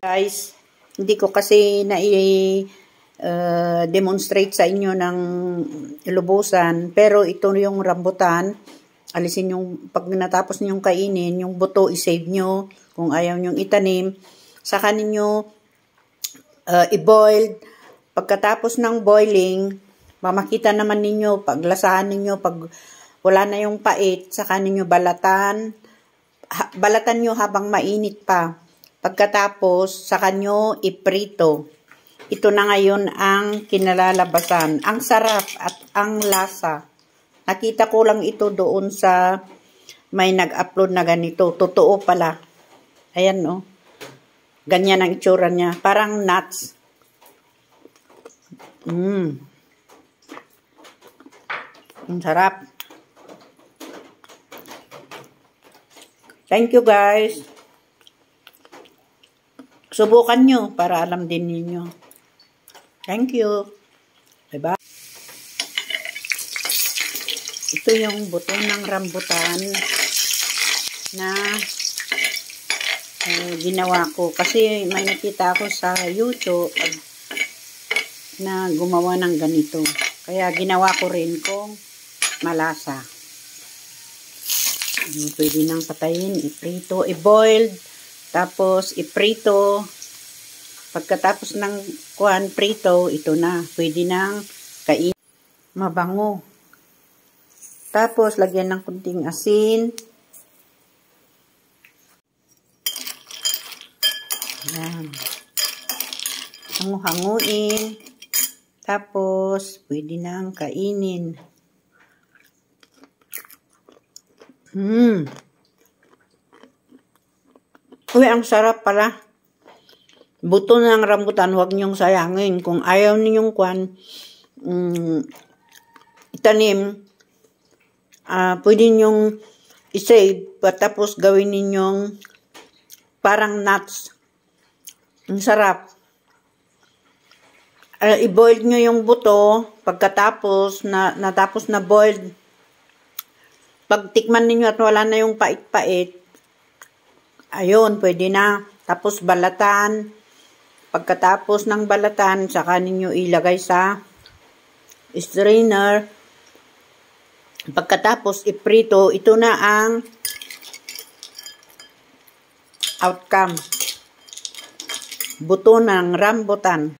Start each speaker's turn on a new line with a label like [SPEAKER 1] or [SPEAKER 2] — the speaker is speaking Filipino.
[SPEAKER 1] Guys, hindi ko kasi demonstrate sa inyo ng lubusan, pero ito yung rambutan. Alisin yung, pag natapos ninyong kainin, yung buto i-save nyo kung ayaw nyong itanim. Saka ninyo i-boil. Pagkatapos ng boiling, mamakita naman ninyo, paglasahan ninyo, pag wala na yung pait, saka ninyo balatan. Balatan nyo habang mainit pa. Pagkatapos, saka nyo iprito. Ito na ngayon ang kinalalabasan. Ang sarap at ang lasa. Nakita ko lang ito doon sa may nag-upload na ganito. Totoo pala. Ayan, no. Ganyan ang itsura niya. Parang nuts. Ang sarap. Thank you, guys. Subukan nyo para alam din ninyo. Thank you. Bye-bye. Ito yung buto ng rambutan na ginawa ko. Kasi may nakita ako sa YouTube na gumawa ng ganito. Kaya ginawa ko rin kung malasa. Pwede nang patayin, iprito, i-boiled. Tapos, iprito. Pagkatapos ng prito, ito na. Pwede nang kain. Mabango. Tapos, lagyan ng kunting asin. Ayan. Hangu-hanguin. Tapos, pwede nang kainin. Uy, ang sarap pala. Buto ng rambutan, huwag niyong sayangin. Kung ayaw ninyong itanim, pwede niyong i-save, tapos gawin ninyong parang nuts. Ang sarap. I-boil nyo yung buto, pagkatapos, natapos na boiled, pag tikman ninyo at wala na yung pait-pait, ayun, pwede na. Tapos balatan. Pagkatapos ng balatan, saka ninyo ilagay sa strainer. Pagkatapos iprito, ito na ang outcome. Buto ng rambutan.